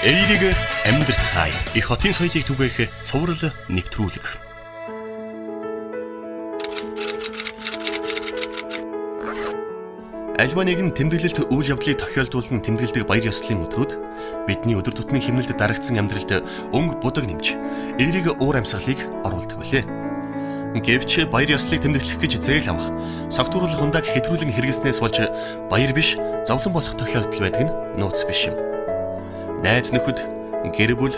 Эерийг амьдрцгаая. Их хотын соёлыг түгээх цуврал нэвтрүүлэг. Альва нэгэн тэмдэглэлт үйл явдлыг тохиолдуулан тэмдэглэдэг баяр ёслолын өдрүүд бидний өдөр тутмын хэмнэлд дарагдсан амьдралд өнгө будаг нэмж эерийг уур амьсгалыг оруулдаг билээ. Гэвч баяр ёслолыг тэмдэглэх гэж зээл авах, согтууруулах ундааг хэтрүүлэн хэрэгснээс болж баяр биш зовлон болох тохиолдол байдаг нь нууц биш юм. Найз нөхөд, гэр бүл,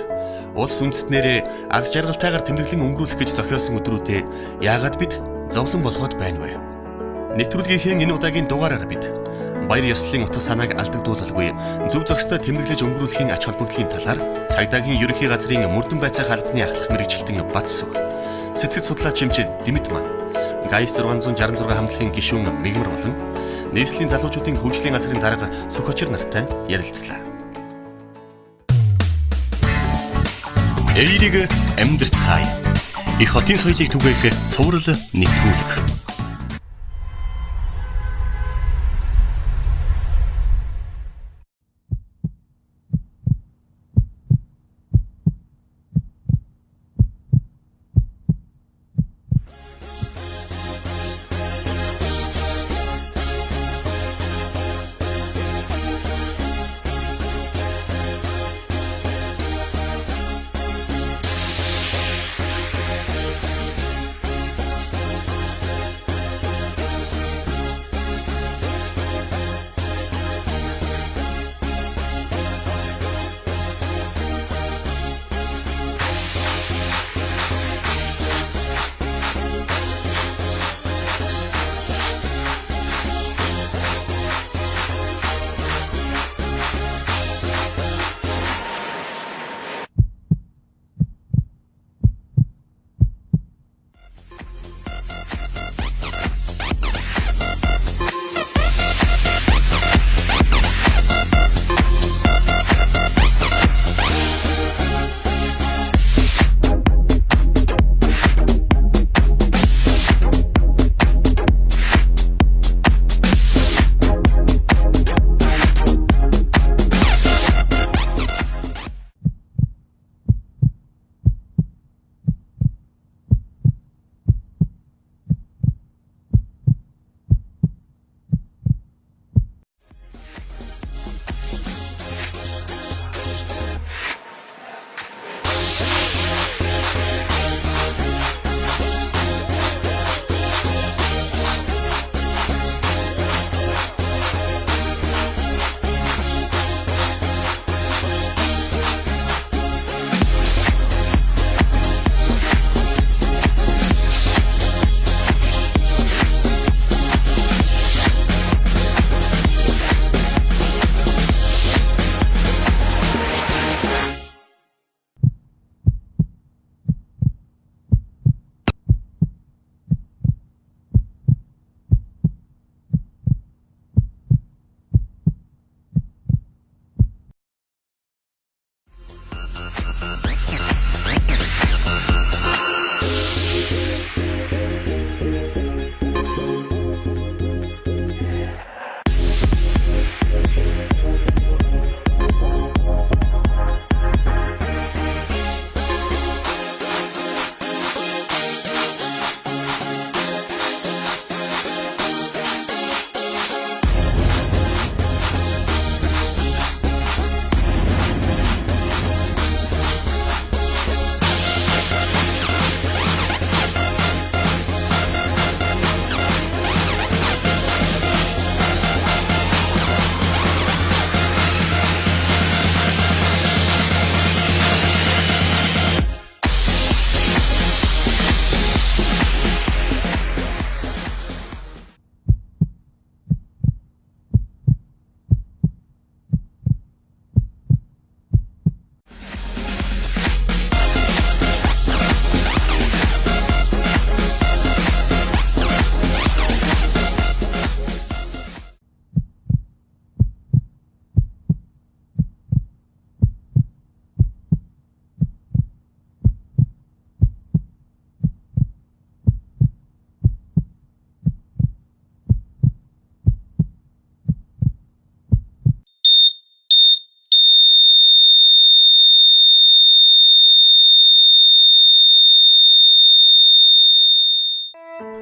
улс үндэстнэрээ аз жаргалтайгаар тэмдэглэн өнгөрүүлэх гэж зохиосон өдрүүдэд яагаад бид зовлон болгоод байна вэ? Нэвтрүүлгийн энэ удаагийн дугаараар бид баяр ёслолын утга санааг алдагдуулалгүй зөв зохистой тэмдэглэж өнгөрүүлэхийн ач холбогдлын талаар цагдаагийн ерөнхий газрын мөрдөн байцаах албаны ахлах мэргэжилтэн Батсүг, сэтгэл судлаач эмч Димит маань, ГАИС 666 хамтлагийн гишүүн Мигмар болон нийслэлийн залуучуудын хөгжлийн газрын дарга Сүхочир нартай ярилцлаа. Эерийг амьдрцгаая. Их хотын соёлыг түгээх цуврал нэвтрүүлэг.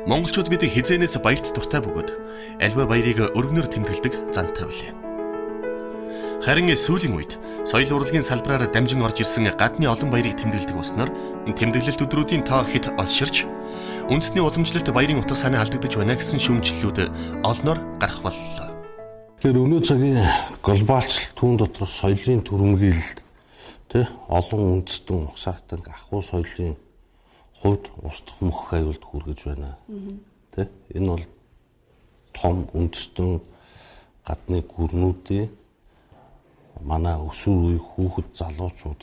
Монголчууд бид хизээнээс баярт дуртай бөгөөд альва баярыг өргөнөөр тэмдэглэдэг зантай билээ. Харин сүүлийн үед соёл урлагийн салбараар дамжин орж ирсэн гадны олон баярыг тэмдэглэдэг болсноор тэмдэглэлт өдрүүдийн тоо хэд олширч үндэсний уламжлалт баярын утга санаа алдагдаж байна гэсэн шүүмжлэлүүд олноор гарах боллоо. Тэгэхээр өнөө цагийн глобалчлал түүн доторх соёлын түрэмгийлэлд олон үндэстэн угсаатан ахуй соёлын хувьд устдах мөх аюулд хүргэж байна. Энэ бол том үндэстэн гадны гүрнүүдийн манай өсвөр үеийн хүүхэд залуучууд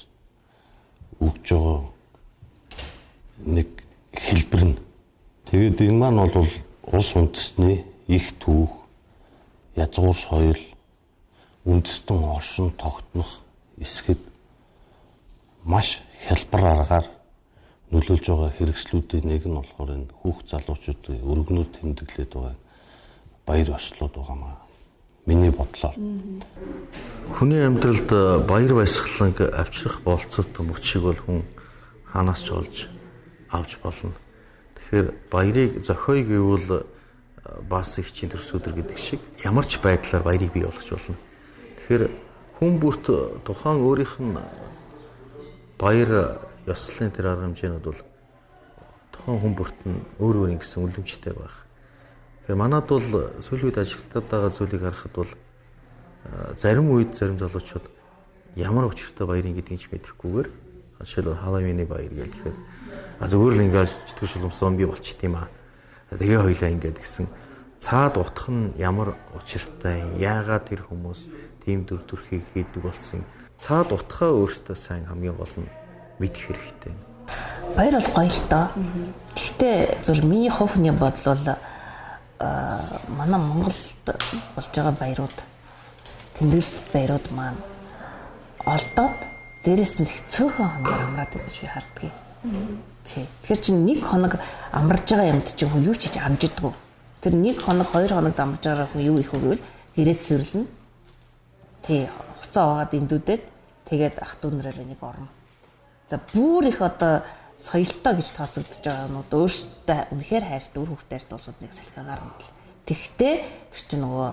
өгж байгаа нэг хэлбэр нь. Тэгээд энэ маань бол улс үндэстний их түүх, язгуур соёл, үндэстэн оршин тогтнох эсгэд маш хялбар аргаар нөлөөлж байгаа хэрэгслүүдийн нэг нь болохоор энэ хүүхд залуучуудын өргөнөөр тэмдэглээд байгаа баяр ёслоод байгаамаа. Миний бодлоор. Хүний амьдралд баяр баясгаланг авчрах болцоотой мөчийг бол хүн хаанаас ч олж авч болно. Тэгэхээр баярыг зохиоё гэвэл бас их чинь төрсөдөр гэдэг шиг ямар ч байдлаар баярыг бий болгож болно. Тэгэхээр хүн бүрт тухайн өөрийнх нь баяр ёслолын тэр арга хэмжээнүүд бол тухайн хүн бүрт нь өөр өөр ингэсэн үлэмжтэй байх. Тэгэхээр манад бол сүүлийн үед ажиглагдаад байгаа зүйлийг харахад бол зарим үед зарим залуучууд ямар учиртай баярын гэдгийг ч мэдэхгүйгээр жишээлбэл Халлоуины баяр гэж тэгэхээр зүгээр л ингээд чөтгөр шулуун зомби болчт юм аа. Тэгээ хоёлаа ингээд гисэн цаад утх нь ямар учиртай, яагаад тэр хүмүүс тийм дүр төрхийг хийдэг болсон. Цаад утхаа өөртөө сайн хамгийн гол нь мэдэх хэрэгтэй. Баяр бол гоё л доо. Гэхдээ зөв миний хувийн бодол бол манай Монголд болж байгаа баярууд, тэмдэглэлт баярууд маань олдоод дээрээс нь их цөөхөн хоног амраад байгаа гэж би харддаг. Тэгэхээр чинь нэг хоног амарж байгаа юмд чинь хүн юу ч хийж амжидгүй. Тэр нэг хоног, 2 хоногд амарж байгаа хүн юу их вэ гэвэл гэрээд цэвэрлэнэ. Хуцаа угаад эндүүдэд тэгээд ах дүү нараараа нэг орно. За бүр их одоо соёлтой гэж тооцогдож байгаа юмуд өөрсдөө үнэхээр хайртай үр хөвгтэй хайртай улсууд нэг салхигаар мэдлээ. Тэгвэл тэр чинь нөгөө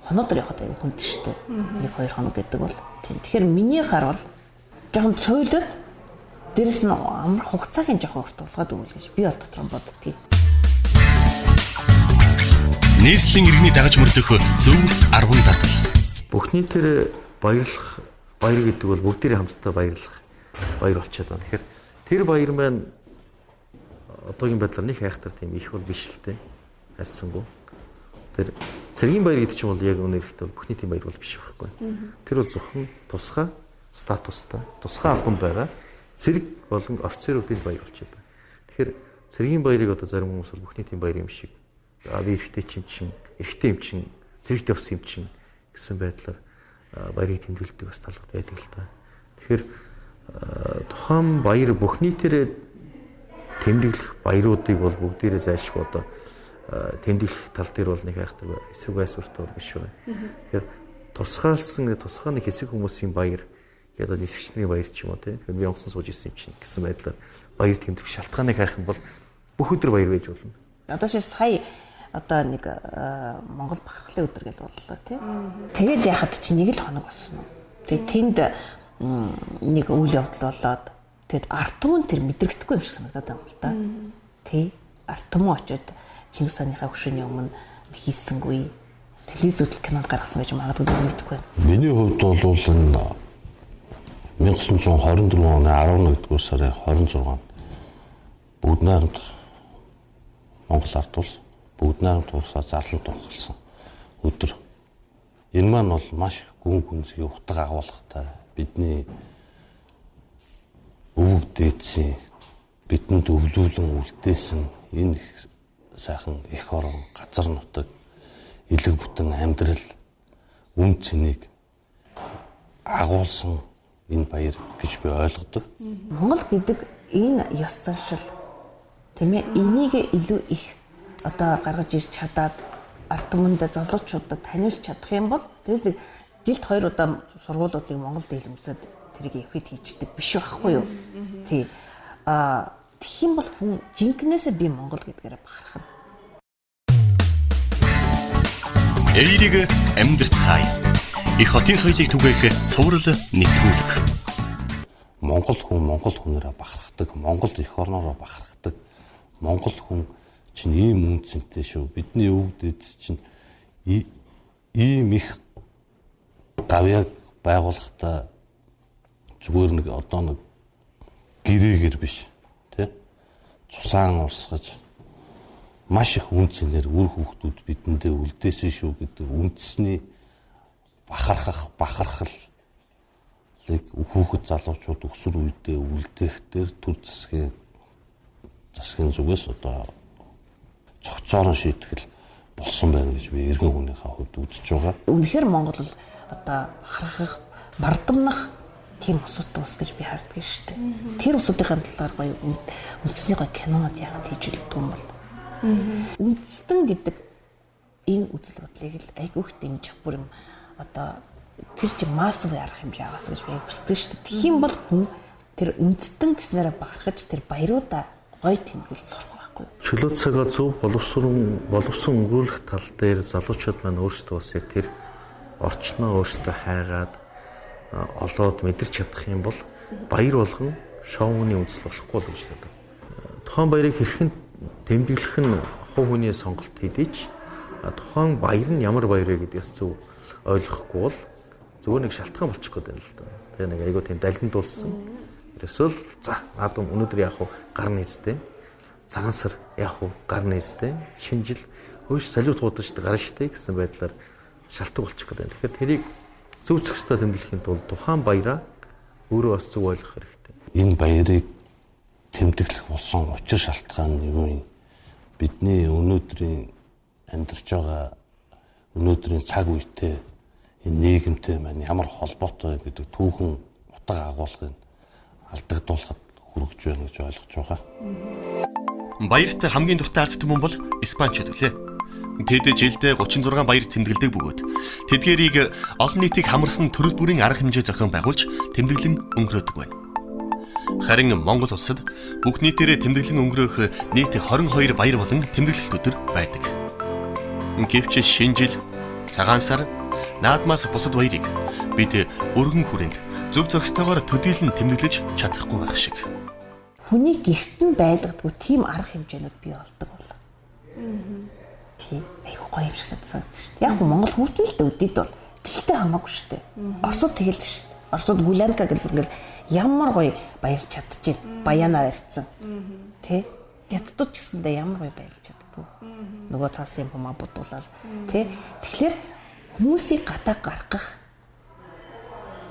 хоноод явахад аюу хүнд штэ. 1-2 хоног гэдэг бол тийм. Тэгэхээр миний харвал жоохон цөөлөд дээрэс нь амар хугацаагийн жоохон урт болгоод өгвөл гэж би бол дотор нь боддгийг. Нийслэлийн иргэний дагаж мөрдөх зөв 10 дадал. Бүхний тэр баяр гэдэг бол бүгдээрээ хамтдаа баярлах баяр болчиход байна. Тэгэхээр тэр баяр маань одоогийн байдлаар нэг хайхтар тийм их бол биш л дээ. Харьцангуй. Тэр цэргийн баяр гэдэг чинь бол яг үнээр ихтэй бүхний тийм баяр бол биш байхгүй. Тэр бол зөвхөн тусгай статустай, тусгай албанд байгаа цэрэг болон офицеруудын баяр болчиход байна. Тэгэхээр цэргийн баярыг одоо зарим хүмүүс бол бүхний тийм баяр юм шиг. За би эрэгтэй чинь, эрэгтэй юм чинь, цэрэгтэй бас юм чинь гэсэн байдлаар баярыг тэмдэглэдэг бас талууд байдаг л та. Тэгэхээр тухайн баяр бүхний тэр тэмдэглэх баяруудыг бол бүгдээрээ зайлшгүй одоо тэмдэглэх тал дээр бол нэг хайхтар эсрэг байсвартай биш байна. Тэгэхээр тусгай нэг хэсэг хүмүүсийн баяр гэдэг нисгчний баяр ч юм уу тийм. Тэгэхээр би онгоцон сууж ирсэн юм чинь гэсэн байдлаар баяр тэмдэглэх шалтгааныг хайх юм бол бүх өдөр баяр байж болно. Одоо сая одоо нэг Монгол бахархлын өдөр гэж боллоо тийм. Тэгээд яхад чи нэг л хоног болсон. Тэгээд тэнд нэг үйл явдал болоод тэгэд арт түмэн тэр мэдрэгдэхгүй юм шиг санагдаад байна л да. Тий. Арт түмэн очиод Чингис хааныхаа хөшөөний өмнө хийсэнгүй телевизэд кинод гаргасан гэж магадгүй мэдхгүй байна. Миний хувьд бол энэ 1924 оны 11-р сарын 26-нд бүгд найрамдах Монгол ард улс бүгд найрамд улсаа зарлан тунхагласан өдөр. Энэ маань бол маш гүн гүнзгий утга агуулгатай бидний өвөг дээдсийн бидэнд өвлүүлэн үлдээсэн энэ сайхан эх орон газар нутаг элэг бүтэн амьдрал үн цэнийг агуулсан энэ баяр гэж би ойлгодог. Монгол гэдэг энэ ёс заншил тийм ээ энийг илүү их одоо гаргаж ирч чадаад ард түмэндээ залуучуудад таниулж чадах юм бол тэгээс нэг жилд 2 удаа сургуулиудыг Монголд илэмсээд тэрийг явахд хийждэг биш байхгүй юу? Тий. Тэгэх юм бол хүн жинкнээсээ би Монгол гэдгээрээ бахархна. Эерийг амьдрцгаая. Их хотын соёлыг түгээх цуврал нэвтрүүлэг. Монгол хүнээрээ бахархдаг, Монгол эх орноороо бахархдаг. Монгол хүн чинь ийм үнцэнтэй шүү. Бидний өвгдөд чинь ийм их гавьяаг байгуулахдаа зүгээр нэг одоо нэг гэрээгээр биш, тий? Цусаан урсгаж маш их үнцэнээр үр хүүхдүүд бидэндээ үлдээсэн шүү гэдэг үндэсний бахархал хүүхэд залуучууд өсвөр үедээ үлдээхтэр төр засгийн зүгээс одоо цогцоорон шийтгэл болсон байна гэж би иргэн хүнийхээ хувьд үзэж байгаа. Үнэхээр Монгол бол одоо харахах, бардамнах тийм усууд ус гэж би харддаг шүү дээ. Тэр усуудын талаар гоё үндэсний гоё кинонод яагаад хийж үлддэг юм бол. Үндэстэн гэдэг энэ үзэл бодлыг л айгүйх дэмжих бүр юм одоо тэр чинь массав арга хэмжээ аваас гэж би хүсдэг шүү дээ. Тэгэх юм бол хүн тэр үндэстэн гэснээрээ бахархаж тэр баяруудаа гоё тэмдэглэж сурах байхгүй. Чөлөө цагаа зөв боловсон өнгөрүүлэх тал дээр залуучууд маань өөрсдөө бас яг тэр орчноо өөрсдөө хайгаад олоод мэдэрч чадах юм бол баяр болгон шоуны үндэс болохгүй л гэж боддог. Тухайн баярыг хэрхэн тэмдэглэх нь хувь хүний сонголт хэдий ч тухайн баяр нь ямар баяр вэ гэдгээс зөв ойлгохгүй бол зүгээр нэг шалтгаан болчих гээд байна л да. Тэгээ нэг айгуу тийм далин дуулсан. Ерөөсөө л за наад өнөөдөр яах вэ? Гар нээстэй. Цагаан сар яах вэ? Гар нээстэй. Шинэ жил хөөш салют худалчдаг гар штэ гэсэн байдлаар шалтгаан болчих гээд байна. Тэгэхээр тэрийг зөв зөвхөстэй тэмдэглэхийн тулд тухайн баяраа өөрөө бас зөв ойлгох хэрэгтэй. Энэ баярыг тэмдэглэх болсон учир шалтгаан нь юу юм? Бидний өнөөдрийн амьдарч байгаа өнөөдрийн цаг үетэй энэ нийгэмтэй маань ямар холбоотой гэдэг түүхэн утга агуулгыг алдагдуулахад хүрэж байна гэж ойлгож байгаа. Баярт хамгийн дуртай ард түмэн бол Испаничууд үлээ. Тэд жилдээ 36 баяр тэмдэглэдэг бөгөөд тэдгээрийг олон нийтийг хамарсан төрөл бүрийн арга хэмжээ зохион байгуулж тэмдэглэн өнгөрөөдөг байна. Харин Монгол улсад бүх нийтээрээ тэмдэглэн өнгөрөөх нийт 22 баяр болон тэмдэглэлт өдөр байдаг. Гэвч шинэ жил, цагаан сар, наадмаас бусад баярыг бид өргөн хүрээнд зөв зохистойгоор төдийлөн тэмдэглэж чадахгүй байх шиг. Хүний гэрт нь байлгадгүй тийм арга хэмжээнүүд бий болдог бол. Тийм айгүй гоё юм шиг санагдаж шүү дээ. Яг Монгол хүүтэн л өдөд бол тэгтээ хамаагүй шүү дээ. Оросууд тэгэл шүү дээ. Оросууд гулянка гэдэг нь ямар гоё баярлж чадчих. Баянаа барьцсан. Тэ? Ядтууд ч гэсэндээ ямар гоё баярлж чаддгүй. Нөгөө цаасын юмаа будуулаад тэ? Тэгэхээр хүмүүсийг гадаа гаргах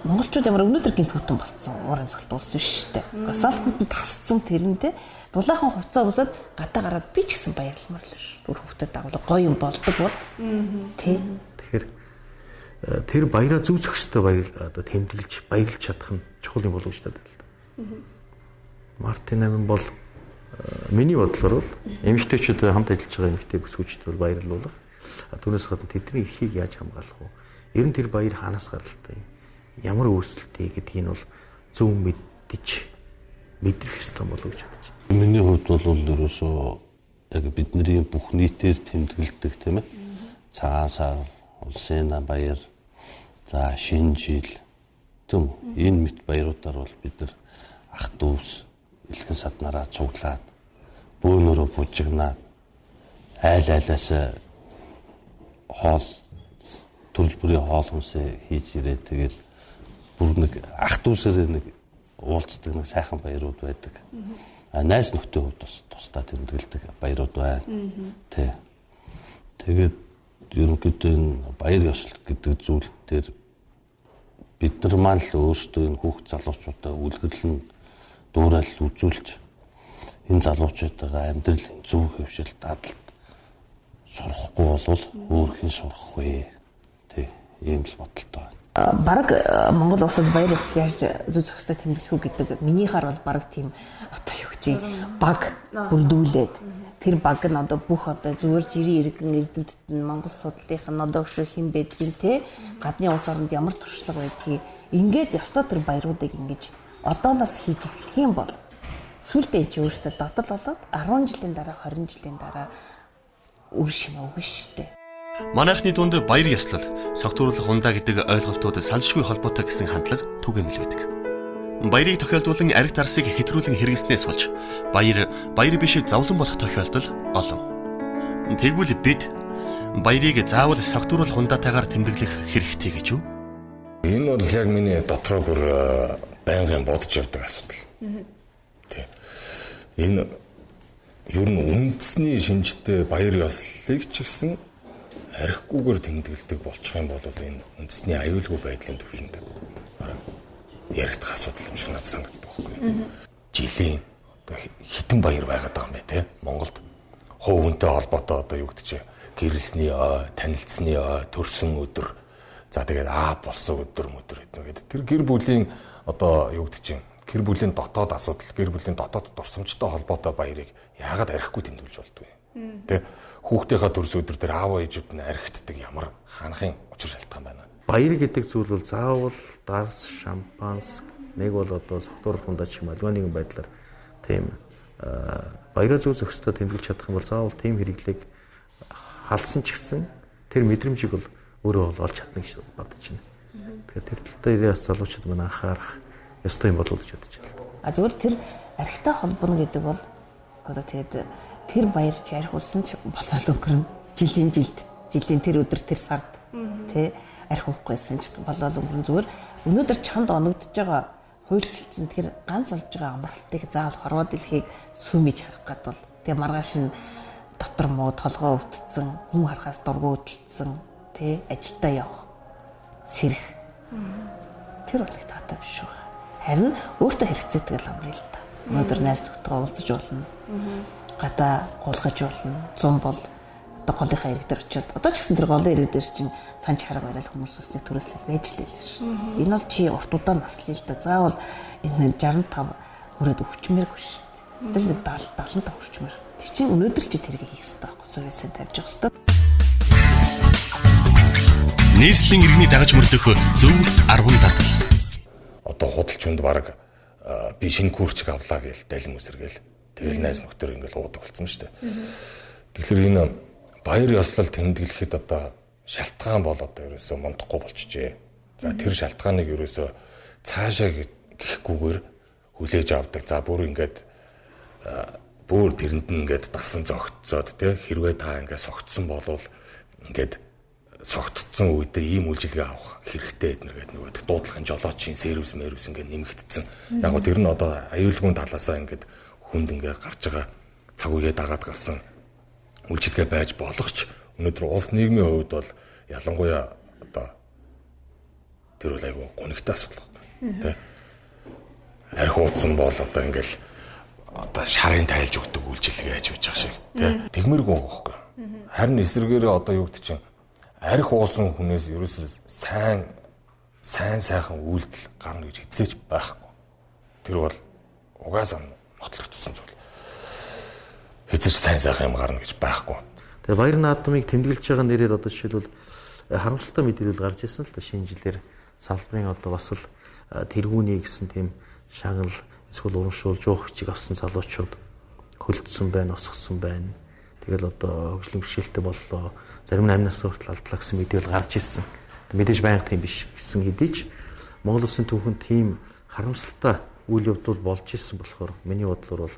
монголчууд ямар өнөөдөр гинт хүтэн болцсон уур амьсгалт улс биш шүү дээ. Гасаалт хүтэн тасцсан тэрнтэй дулаахан хувцас усаад гадаа гараад би ч гэсэн баярлмаар л шүү. Өөр хүүхдэд дагуулга гоё юм болдог бол тий. Тэгэхээр тэр баяраа зөв зөвхөстэй баяр одоо тэмдэглэж баярлж чадах нь чухал юм болов уу шүү дээ. Мартин амин бол миний бодлоор бол эмэгтэйчүүд хамт ажиллаж байгаа эмэгтэй бүсгүйчд бол баярлуулах. Түүнээс гадна тэдний эрхийг яаж хамгаалах вэ? Ер нь тэр баяр хаанаас гаралтай юм? Ямар өөрчлөлттэй гэдгийг нь бол зөв мэдчих мэдрэх ёстой болов гэж бодож байна. Миний хувьд бол ерөөсөө яг бидний бүх нийтээр тэмдэглэдэг тийм ээ. Цагаан сар, улсын баяр, за шинэ жил тийм энэ мэт баяруудаар бол бид нар ах дүүс элхэн саднараа цуглаад бөөнөрөө бужигнаад айлаас хоол төрөл бүрийн хоол хүнсээ хийж ирээд тэгээд бүр нэг ах дүүсээр нэг уулздаг нэг сайхан баярууд байдаг. Найз нөхдөд хувьд бас тусдаа тэмдэглэдэг баярууд байна. Тэ. Тэгээд ерөнхийдөө энэ баяр ёслол гэдэг зүйл дээр бид нар маань л өөрсдөө энэ хүүхд залуучуудаа үлгэрлэн дуурал үзүүлж энэ залуучуудаа амьдралын зөв хөвшил дадалд сурахгүй болвол өөр хэн сурах вэ? Тэ. Ийм л бодолтой байна. Бараг Монгол улсад баяр ёслол яаж зөв зөвхөстэй тэмдэглэх үү гэдэг минийхаар бол бараг тийм одоо юу гэдэг баг бүрдүүлээд тэр баг нь одоо бүх одоо зүгээр жирийн иргэн эрдэмтэд нь Монгол судлалынх нь одоо өшөө хэн байдгийг те гадны улс оронд ямар туршлага байдгийг ингээд ёстой тэр баяруудыг ингэж одооноос хийж эхлэх юм бол сүлдээ чи өөртөө додол болоод 10 жилийн дараа 20 жилийн дараа үр шимээ өгнө шүү дээ. Манайхны дунд баяр ёслол, согтууруулах ундаа гэдэг ойлголтууд салшгүй холбоотой гэсэн хандлага түгээмэл байдаг. Баярыг тохиолдуулан ариг дарсыг хэтрүүлэн хэрэгснээс болж баяр биш зовлон болох тохиолдол олон. Тэгвэл бид баярыг заавал согтууруулах ундаатайгаар тэмдэглэх хэрэгтэй гэж юу? Энэ бол яг миний дотроо бүр байнгын бодож явдаг асуудал. Тэ. Энэ ер нь үндэсний шинжтэй баяр ёслолыг ч гэсэн архиггүйгээр тэмдэглэдэг болчих юм бол энэ үндэсний аюулгүй байдлын түвшинд яригдах асуудал юм шиг надад санагддаг байхгүй. Жилийн одоо хитэн баяр байгаад байгаа юм байна те. Монголд хувь хүнтэй холбоотой одоо юу гэдэг чи гэрэлсний ой, танилцсны ой, төрсөн өдөр, за тэгээд болсон өдөр гэдэг. Тэр гэр бүлийн одоо юу гэдэг чинь гэр бүлийн дотоод асуудал, гэр бүлийн дотоод дурсамжтай холбоотой баярыг яагаад архигүй тэмдэглэж болдгоо юм. Тэ хүүхдийнхаа төрс өдөр дээр аав ээжүүд нь архитдаг ямар хаанхын учир шалтгаан байна. Баяр гэдэг зүйл бол заавал дарс, шампанс нэг бол одоо согтууруулах ундаа ч юм аль нэгэн байдлаар тийм баяраа зөв зөвхөстэй тэмдэглэж чадах юм бол заавал тийм хэрэглийг халсан ч гэсэн тэр мэдрэмжийг бол өөрөө бол олж чадна гэж бодож байна. Тэгэхээр тэр тал дээр бас залуучууд маань анхаарах ёстой юм болов уу гэж бодож байна. Зүгээр тэр архитай холбоно гэдэг бол одоо тэгээд тэр баяр чи архи улсан ч болол өнгөрнө. Жилийн тэр өдөр тэр сард тий архи ууахгүйсэн ч болол өнгөрнө. Зүгээр өнөөдөр чамд оногдож байгаа хуульчилсан тэр ганц олж байгаа амралтыг заавал хорвоо дэлхийг сүмэж харах гад бол тэгээ маргааш нь дотор муу толгоо өвдсөн, хүн харахаас дургу хөдөлсөн тий ажилдаа явах сэрэх. Тэр бол их таатай биш шүү. Харин өөртөө хэрэгцээтэй л амрыг л та. Өнөөдөр найз нөхдөдөө уулзаж болно. Гадаа гулгаж болно. Зун бол одоо голынхаа ирэг дээр очиод одоо ч гэсэн тэр голын ирэг дээр чинь санч хараг барайл хүмүүс усны төрөөслөс байж л шүү. Энэ бол чи урт удаан наслаа л да. Заавал энэ 65 хүрээд өвчмээргүй шүү. Одоо ч 75 өвчмээр. Тэр чинь өнөөдөр ч тэрийг хийх хэрэгтэй байхгүй. Сувэсээ тавьж явах хэрэгтэй. Нийслэлийн иргэний дагаж мөрдөх зөв 10 дадал. Одоо худалч хүнд баг би шинэ курчиг авлаа гээл далин үсэргээл тэгэл найз нөхдөр ингээл уудаг болсон шүү дээ. Тэгэхээр энэ баяр ёслол тэмдэглэхэд одоо шалтгаан бол одоо ерөөсөө мундахгүй болчихжээ. За тэр шалтгааныг ерөөсөө цаашаа гихгүйгээр хүлээж авдаг. За бүр ингээд бүр тэрэнд нь ингээд дасан зогтцоод тий хэрвээ та ингээд согтсон болвол ингээд согтцсон үедээ ийм үйлчилгээ авах хэрэгтэй гэдэг нөгөө дуудлагын жолоочийн сервис ингээд нэмэгдсэн. Яг гоо тэр нь одоо аюулгүй талаасаа ингээд хүнд ингээд гарч байгаа цаг үеэ дагаад гарсан үйлчилгээ байж болох ч өнөөдөр улс нийгмийн хувьд бол ялангуяа одоо тэр бол айгүй гонигтай асуудал байна. Тэ арх уудсан бол одоо ингээд одоо шарын тайлж өгдөг үйлчилгээ яаж байж байгаа шиг тий тэгмэргүй байхгүй. Харин эсвэргээрээ одоо юу гэдэг чинь арх уусан хүнээс ерөөсөө сайхан үйлдэл гарна гэж хэзээч байхгүй. Тэр бол угаасаа нотлогдсон зүйл. Хэзээч сайхан юм гарна гэж байхгүй. Тэгээ баяр наадмыг тэмдэглэж байгаа нэрээр одоо жишээлбэл харамсалтай мэдээлэл гарч ирсэн л да шинэ жилээр салбарын одоо бас л тэргүүний гэсэн тийм шагнал эсвэл урамшуул жуух бичиг авсан залуучууд хөлдсөн байна, осгосон байна. Тэгэл одоо хөгжлийн бэрхшээлтэй боллоо. Зарим нь амнаас хүртэл алдлаа гэсэн мэдээлэл гарч ирсэн. Мэдээж байнга тийм биш гэсэн хэдий ч Монгол Улсын түүхэнд тийм харамсалтай үйл явдал болж ирсэн болохоор миний бодлоор бол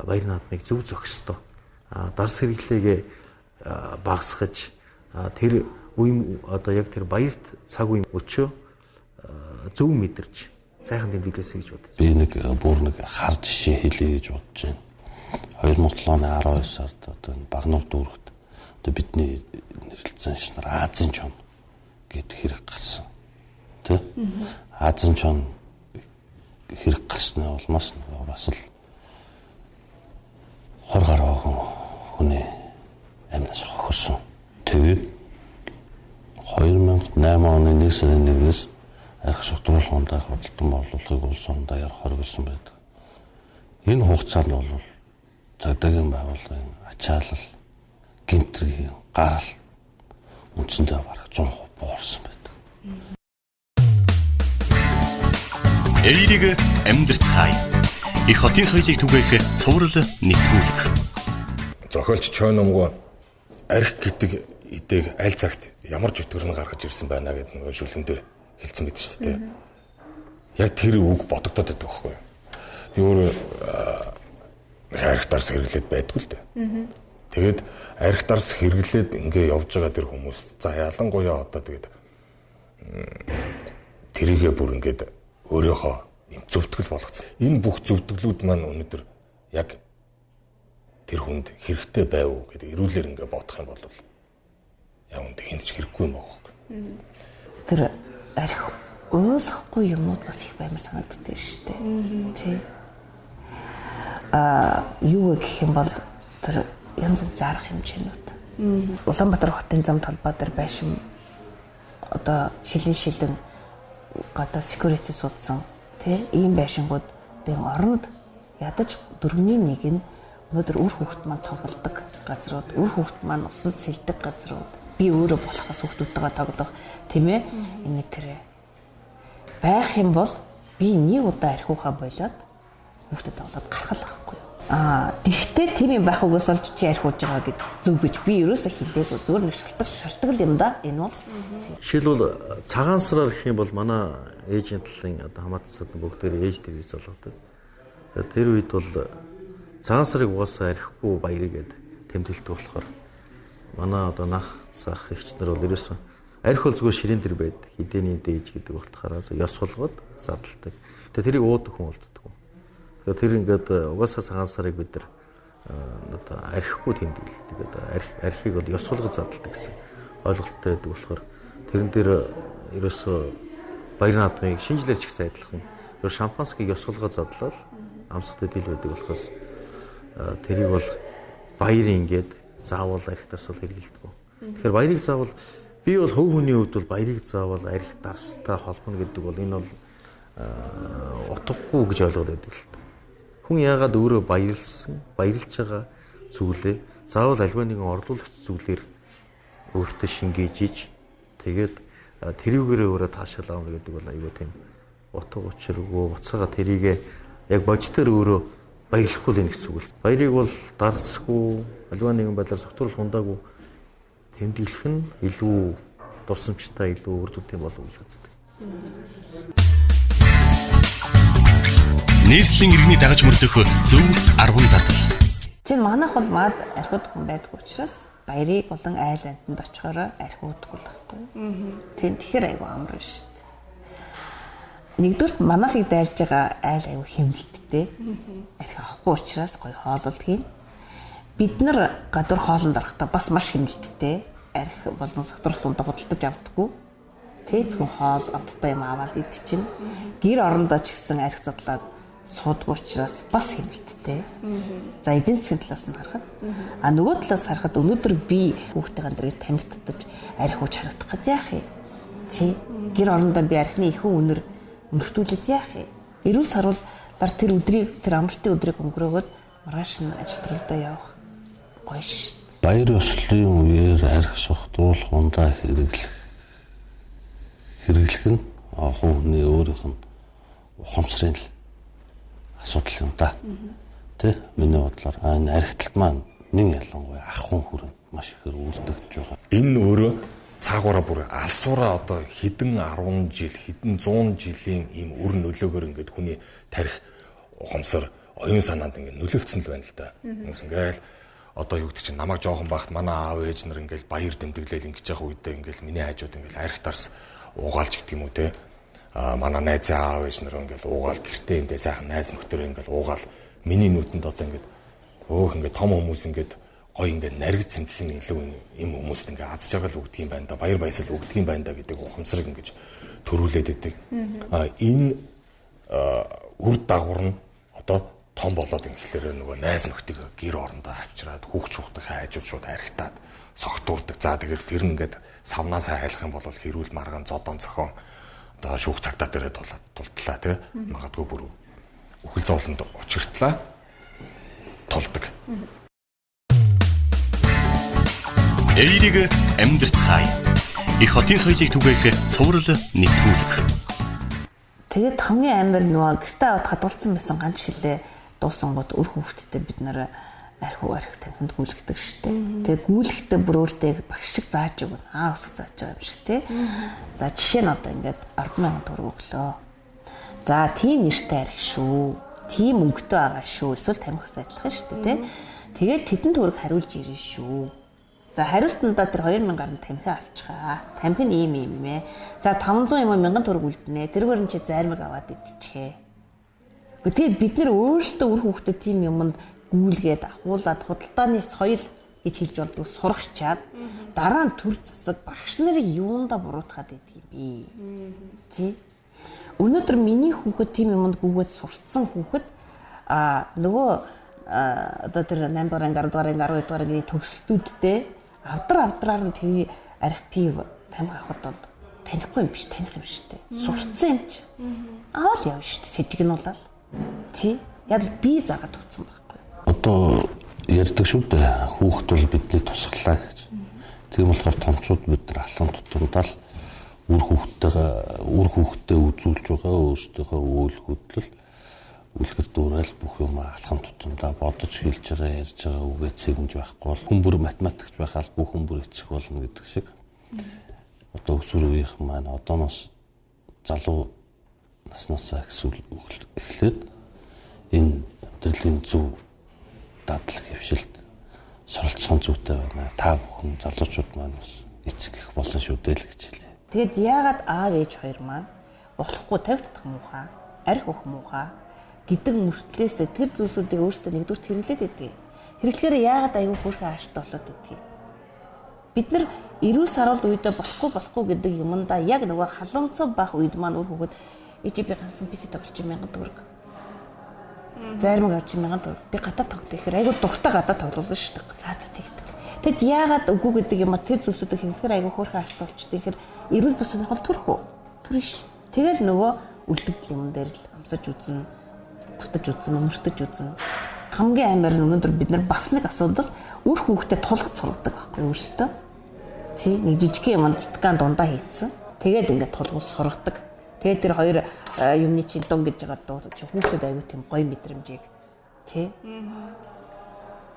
баяр наадмыг зөв зохистой дарс хэрэглээгээ багасгаж тэр үе одоо яг тэр баярт цаг үе өчөө зөв мэдэрч сайхан тэмдэглэсэй гэж бодож. Би нэг хар жишээ хэлье гэж бодож байна. 2007 оны 12 сард одоо Багнуур дүүрэгт одоо бидний нэрлэлсэн шнар Азийн чон гэдэг хэрэг гарсан. Тэ? Азийн чон хэрэг гарсны улмаас бас л 20 гаруй хүний амьнаас хохирсон. Тэгээд 2008 оны 1 сарын 1-ээс арх согтруулах ундаа худалдан боловлохыг улс орон даяар хоригдсон байдаг. Энэ хугацаанд бол цагдаагийн байгууллагын ачаалал, гэмтрийн гарал үндсэндээ бараг 100% буурсан байдаг. Эерэг амьдрц хай. Их хотын соёлыг түгээх цуврал нэвтрүүлэг. Зохиолч Чойномгоо арх гэдэг эдэг аль цагт ямар чөтгөрн гаргаж ирсэн байна гэдэг нөгөө шүлгэн дээр хэлсэн байдаг шүү дээ. Яг тэр үг бодогдоод байдаг байхгүй юу? Би өөр арх дарс хэрэглээд байдгүй л дээ. Тэгээд арх дарс хэрэглээд ингээ явж байгаа тэр хүмүүс за ялангуяа одоо тэгээд тэрийгэ бүр ингээд өөрийнхөө юм зөвтгөл болгоцсон. Энэ бүх зөвтгөлүүд маань өнөөдөр яг тэр хүнд хэрэгтэй байв уу гэдэг эрүүлэр ингээ бодох юм бол яг үндэ хинт ч хэрэггүй юм байна. Тэр арх уусахгүй юмуд бас их баймар санагддаг шүү дээ. Тий. Юу гэх юм бол тэр янз бүр зарах хэмжээнүүд. Улаанбаатар хотын зам талбай дээр байшин одоо шилэн гадаа security суудсан тий ийм байшингууд энэ оронд ядаж 4-1 нь өнөөдөр үр хөвгт маань тоглодог газрууд, үр хөвгт маань усан сэлдэг газрууд. Би өөрөө болох бас хөвгтүүдтэйгээ тоглох тийм ээ. Энэ тэр байх юм бол би нэг удаа архиухаа болоод хөвгтөд тоглоод гарах л байхгүй юу. Тэгтээ тийм юм байх угаас олж чи архиуж байгаа гэж зөв гэж би ерөөсө хэлээгүй. Зүгээр нэг шалтгаал юм да. Энэ бол жишээлбэл цагаан сараар гэх юм бол манай эйжентлын одоо хамаатсад бүгдээр ээж телевиз болгодог. Тэр үед бол цагаан сарыг угаасаа архихгүй баярыг гээд тэмдэглэдэг болохоор манай одоо нах зах ихчнэр бол ерөөсөө архи бол зүгээр ширээн дээр байдаг. Хидээний дээж гэдэг утгаараа ёс болгоод задалдаг. Тэгээ тэрийг уудаг хүн болддог. Тэгээ тэр ингээд угаасаа цагаан сарыг бид нар одоо архихгүй тэмдэглэдэг. Одоо архийг бол ёс болгож задалдаг гэсэн ойлголттой байдаг болохоор тэрэн дээр ерөөсөө баяр наадмыг шинжлэр ч ихсэн адилхан. Тэр шампанскийг ёс болгож задлал амсгад дийл байдаг болохоос тэрийг бол баяр ингээд заавал архи дарсал хэрэглэдэг. Тэгэхээр баярыг заавал би бол хөв хүний хувьд бол баярыг заавал архи дарстай холбоно гэдэг бол энэ бол утгагүй гэж ойлгоод байдаг л та. Хүн яагаад өөрөө баярлсан, баярлж байгаа зүйлээ заавал альва нэгэн орлуулагч зүйлээр өөртөө шингээж иж тэгээд тэрүүгээрээ өөрөө таашаал аавна гэдэг бол аюу тийм утга учиргүй уцаага тэрийгэ яг бодитоор өөрөө баярлахгүй л гэсэн үг л. Баярыг бол дарсгүй альва нэгэн байдлаар согтуурал хундаагүй тэмдэглэх нь илүү дурсамжтай илүү үр дүнтэй болов гэж үздэг. Нийслэлийн иргэний дагаж мөрдөх зөв 10 дадал. чинь манайх бол мад архиудаг хүн байдаг учраас баярыг болон айл амтанд очихороо архиудаг л байхгүй. Тийм тэгэхээр айгүй амар шүү дээ. Нэгдүгээр манайхыг дайрж байгаа айл айгүй хэмнэлттэй. Архи авахгүй учраас гоё хооллолт хийн. Бид нар гадуур хоолнд орохдоо бас маш хэмнэлттэй. Архи болон согтуурлууд худалдаж авдаггүй. Зөвхөн хоол амттай юм аваад идчихнэ. Гэр орондоо ч гэсэн архи задлаад суудаг учраас бас хэмнэлттэй. За эдийн засгийн талаас нь харахад нөгөө талаас харахад өнөөдөр би хүүхдийн гандрыг тамхитдаж архи ууж харагдах гэж яах юм? Тий. Гэр орондоо би архины ихэнх үнэр өнгөртүүлээд яах юм? Эрүүл саруулаар тэр өдрийг тэр амралтын өдрийг өнгөрөөгөөд маргааш нь ажил төрөлдөө явах гоё ш. Баяр ёслолын үеэр архи согтуул хундаа хэрэглэх нь хүний өөрийнх нь ухамсарын асуудал юм да. Тэ миний бодлоор энэ архиталт маань нэг ялангуяа ахын хүрээнд маш ихээр үлдэгдэж байгаа. Энэ өөрөө цаагаараа бүр алсуураа одоо хэдэн 10 жил, хэдэн 100 жилийн ийм үр нөлөөгөөр ингээд хүний тарих ухамсар, оюун санаанд ингээд нөлөөлцсөн л байна л да. Хүмүүс ингээд одоо юу гэдэг чинь намайг жоохон байхад манай аав ээж нар ингээд баяр тэмдэглээл ингэж явах үедээ ингээд миний хайжууд ингээд архи дарс уугаалж гэдэг юм уу те. Манай найзын аав ээж нар ингээд уугаал гэртээ ингээд сайхан найз нөхдөр ингээд уугаал миний нүдэнд одоо ингээд ингээд том хүмүүс ингээд гоё ингээд наригдсан гэх нь илүү юм хүмүүст ингээд азж байгаа л үгдэх юм байна да. Баяр баясгал үгдэх юм байна да гэдэг ухамсарыг ингээд төрүүлээд өгдөг. Энэ үр дагавар нь одоо том болоод ингэхлээр нөгөө найз нөхдөд гэр орондоо авчираад хүүхч хүүхдийн хайжууд шууд архитаад согтуурдаг. За тэгээд тэр нь ингээд савнаас хайлах юм бол хэрүүл маргаан зодон зохион одоо шүүх цагтаа дээрээ тултлаа тий. Магадгүй бүр үхэл зовлонд учиртлаа тулдаг. Эерийг амьдрцгаая. Их хотын соёлыг түгээх цуврал нэвтрүүлэг. Тэгээд хамгийн амар нөгөө гэртээ аваад хадгалсан байсан ганц шилээ дуусан гот өр хүүхдтэй бид нэр арх тамхинд гүйлгдэг штеп. Тэгээд гүйлгэхдээ бүр өөртөө багш шиг зааж өгнө. Өсөж зааж байгаа юм шиг тий. За жишээ нь одоо ингээд 10,000 төгрөг өглөө. За тийм нэртэй арх шүү. Тийм өнгөтэй байгаа шүү. Эсвэл тамхиас адилхан штеп тий. Тэгээд тэдэн төгрөг хариулж ирнэ шүү. За хариултандаа тэр 2,000 гаруй тамхи авчихаа. Тамхи нь ийм юм ээ. За 500 юм 1000 төгрөг үлднэ. Тэргээр нь чи займаг аваад идчихээ. Тэгээд бид нэр өөрсдөө үр хүүхдэд тийм юмд гүйлгээд ахуулаад худалдааны соёл гэж хэлж болдог сурахчаад дараа нь төр засаг багш нарыг юундаа буруутгаад идэг юм бэ? Тий. Өнөөдөр миний хүүхэд тийм юмд гүгээд сурцсан хүүхэд нөгөө одоо тэр 8 дугаар анги 10 дугаар анги 12 дугаар ангийн төгсөлтүүдтэй авдраар нь тэр арх пив тамхи авахд бол танихгүй юм биш, таних юм шүү дээ. Сурцсан юм чи. Аавал яв шүү дээ. Сэжигнуулаад. Тий. Яг би заагаад утсан байхгүй. Одоо ярьдаг шүү дээ. Хүүхэд бол бидний тусгалаа гэж. Тийм болохоор томчууд бид нар алхам тутамдаа үр хүүхдээ үзүүлж байгаа өөрсдийнхөө үйл хөдлөл үлгэр дуурайл бүх юм алхам тутамдаа бодож хэлж байгаа ярьж байгаа үгээ цэгэнж байхгүй бол хүн бүр математикч байхаар бүх хүн бүр эцэг болно гэдэг шиг. Одоо өсвөр үеийнхэн маань одооноос залуу наснаас эхлээд энэ амьдралын зөв дадал хөвшилд суралцсан зүйтэй байна. Та бүхэн залуучууд маань бас эцэг их болно шүү дээ л гэж хэлээ. Тэгэд яагаад аав ээж хоёр маань болохгүй 50 татах муухай, арх өх муухай гэдэг мөртлөөс тэр зүйлсүүдийг өөрсдөө нэгдүгээр хэрэглээд идэв. Хэрэглэхээр яагаад аюу хөөрхөн ааштай болоод идэв. Бид нар эрүүл саруулд үедээ болохгүй гэдэг юмдаа яг нөгөө халамцсан байх үед маань өөр хөвгөд ээжи би ганцхан писи тоглож 1000 төгрөг. Зарим авч 1000 төгрөг. Би гадаа тоглох гэхээр аюу дуртай гадаа тоглуулна шүү дээ. За тэгдэг. Тэгэд яагаад үгүй гэдэг юм тэр зүйлсүүдийг хэрэглэхээр аюу хөөрхөн ааштай болчтой. Тэгэхээр эрүүл бус сонирхол төрөх үү? Төрнө ш. Тэгэл нөгөө үлдэгдэл юм дээр л амсаж үзнэ, татаж үзнэ, өмөртөж үзнэ. Хамгийн амар нь өнөөдөр бид нар бас нэг асуудал үр хүүхдэд тулгад суулгадаг байхгүй өөрсдөө. Тий нэг жижиг юм цэцгэн дундаа хийцэн. Тэгээд ингээд тулгуул сургадаг. Тэгээд тэр хоёр юмны чинь дун гэж байгаа дуу чи хүүхдэд аюу тийм гоё мэдрэмжийг тий.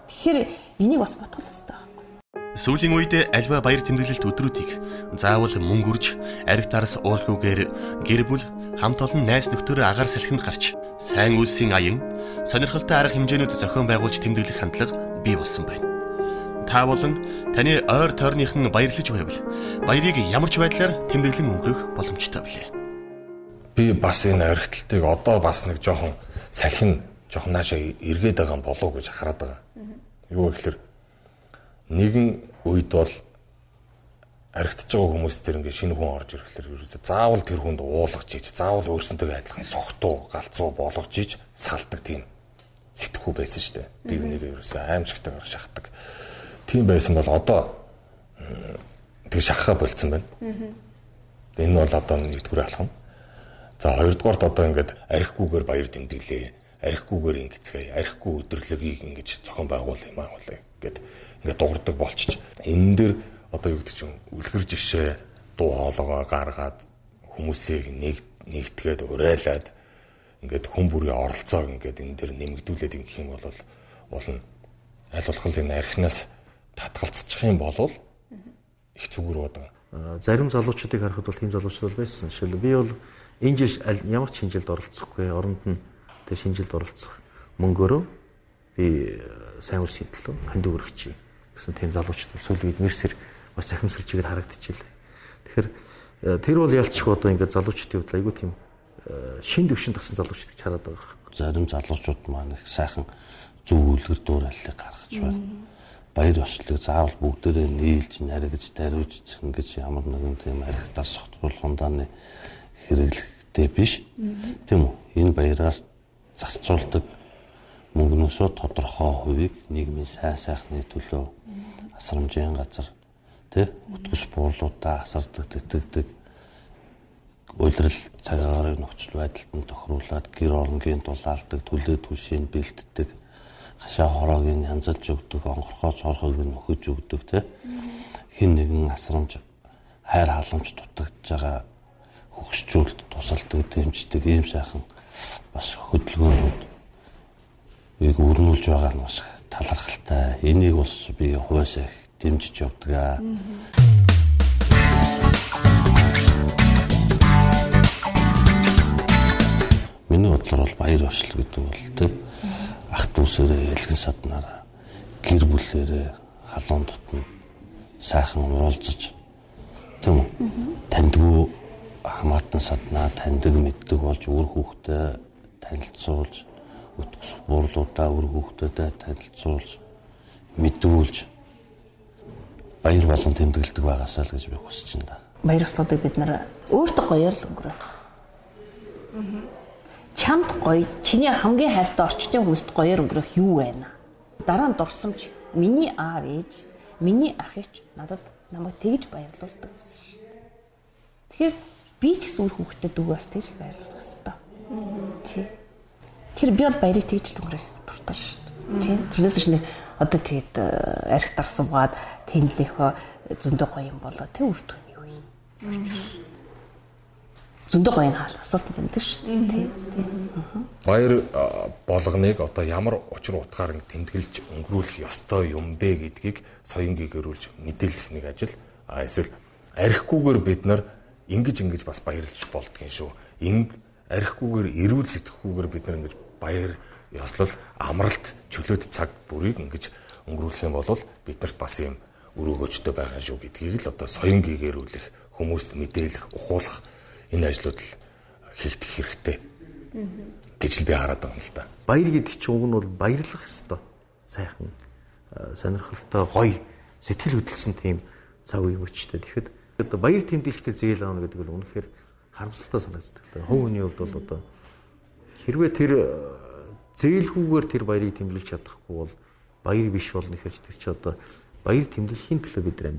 Тэгэхээр энийг бас бодох хэрэгтэй байхгүй. Сүүлийн үед альва баяр тэмдэглэлт өдрүүдийг заавал мөнгө үрж, арх тараас уулгүйгээр гэр бүл хамт олон найз нөхдөөрөө агаар салхинд гарч сайн үйлсийн аян, сонирхолтой арга хэмжээнүүд зохион байгуулж тэмдэглэх хандлага бий болсон байна. Та болон таны ойр тойрныхан баярлаж байвал баярыг ямар ч байдлаар тэмдэглэн өнгөрөх боломжтой билээ. Би бас энэ архитектыг одоо бас нэг жоохон салхин жоохон наашаа эргээд байгаа болов гэж хараад байгаа. Юу гэхээр нэгэн үед бол архитектж байгаа хүмүүс төр ингээ шинэ хүн орж ирэхлээр ерөөсөө заавал тэр хүнд уулгаж ийж, заавал өөрсөнтэйгээ адилхан согтуу, галзуу болгож ийж салдаг тийм сэтгхүү байсан шүү дээ. Би үнийг ерөөсөө аимшигтайгаар шахдаг. Тийм байсан бол одоо тэг шахахаа болцсон байна. Энэ бол одоо нэгдүгээр алхам. За хоёрдугаарт одоо ингээд архигүйгээр баяр тэмдэглэе. Архигүйгээр ингэцгээе. Архигүй өдөрлөгийг ингэж зохион байгуул юм аа гэд ингээд дуурдаг болчих. Энэ дэр одоо юу гэдэг чинь үлгэр жишээ дуу хоолойгоо гаргаад хүмүүсийг нэгтгээд урайлаад ингээд хүн бүрийн оролцоог ингээд энэ дэр нэмэгдүүлээд ингэх юм бол болно. Аль болох энэ архинаас татгалцчих юм бол их зүгээр байдаг. Зарим залуучуудыг харахад бол тийм залуучууд байсан. Жишээлбэл би бол энэ жил ямар ч шинжилд оролцохгүй, оронд нь тэр шинжилд оролцох мөнгөөрөө би сайн үр сэтлээ ханд өгөрөгч гэсэн тийм залуучууд сүүлийн үед нэрсэр бас захимсэлжигээр харагдчихлаа. Тэгэхээр тэр бол ялцчих одоо ингээд залуучдын хувьд айгүй тийм шин төвшин тагсан залуучдыг хараад байгаа. Зарим залуучууд маань их сайхан зөв үлгэр дуурайлыг гаргаж байна. Баяр ёслолыг заавал бүгдээрээ нийлж, наригж, даруйж ингэж ямар нэгэн тийм архитектар согтруулгундааны хэрэглэхтэй биш. Тийм үү? Энэ баяраар зарцуулдаг мөнгнөөсөө тодорхой хувийг нийгмийн сайн сайхны төлөө асрамжийн газар утгас буурлуудаа асардаг, тэтгэдэг, уйлрал цагаагаар нөхцөл байдалд нь тохируулаад гэр оронгийн дулаалдаг, төлөө түлшийг бэлддэг, хашаа хороогийн янзалж өгдөг, онгорхоо цорхойг нь нөхөж өгдөг, хин нэгэн асрамж хайр халамж дутагдж байгаа хөгсчүүлд тусалдаг, дэмждэг ийм сайхан бас хөдөлгөөнүүд ийг өрнүүлж байгаа нь бас талархалтай. Энийг бас би хувьсаа их дэмжиж явдаг. Миний бодлоор бол баяр ёслол гэдэг бол тийм ах дүүсээрээ элхэн саднараа гэр бүлээрээ халуун дотно сайхан уулзаж тийм үү таньдгүй хамаатан саднаа таньдаг мэддэг болж үр хүүхдээ танилцуулж өтгөс буурлуудаа үр хүүхдэд танилцуулж мэдүүлж баяр болон тэмдэглэдэг байгаасаа л гэж би хүсэж байна да. Баяр ёслолыг бид нар өөртөө гоёор л өнгөрөө. Чамд гоё, чиний хамгийн хайртай орчны хүмүүст гоёор өнгөрөх юу байна? Дараа нь дурсамж миний аав ээж, миний ах ээж намайг тэгж баярлуулдаг гэсэн шүү дээ. Тэгэхээр би ч гэсэн үр хүүхдэд дүү бас тэгж баярлуулах хэрэгтэй. Тий. Тэр би бол баярыг тэгж л өнгөрөх дуртай шүү дээ. Тий. Тэрнээс ч нэг одоо тэгэд арх дар суугаад тэнлэхөө зөндөө гоё юм болоо тэг үр дүн юу юм. Зөндөө гоё асуулт тэмдэг шүү дээ. Баяр болгоныг одоо ямар учир утгаар тэмдэглэж өнгөрүүлэх ёстой юм бэ гэдгийг соён гэгэрүүлж мэдээлэх нэг ажил. Эсвэл архигүйгээр бид нар ингэж бас баярлж болдгийн шүү. Архигүйгээр эрүүл сэтгэхгүйгээр бид нар ингэж баяр ёслол амралт чөлөөт цаг бүрийг ингэж өнгөрүүлэх юм бол биднэрт бас юм өрөөгөөжтэй байгаа шүү гэдгийг л одоо соён гэгэрүүлэх, хүмүүст мэдээлэх, ухуулах энэ ажлууд л хийгдэх хэрэгтэй гэж л би хараад байгаа юм л да. Баяр гэдэг чинь уг нь бол баярлах ёстой. Сайхан сонирхолтой гоё сэтгэл хөдлөсөн тийм цаг үе мөчтэй. Тэгэхэд одоо баяр тэмдэглэх зээл аавна гэдэг нь үнэхээр харамсалтай санагддаг. Хувь хүний хувьд бол одоо хэрвээ тэр зээлхүүгээр тэр баярыг тэмдэглэж чадахгүй бол баяр биш болно гэхэж тэр чи одоо баяр тэмдэглэхийн төлөө бид нар амьдрал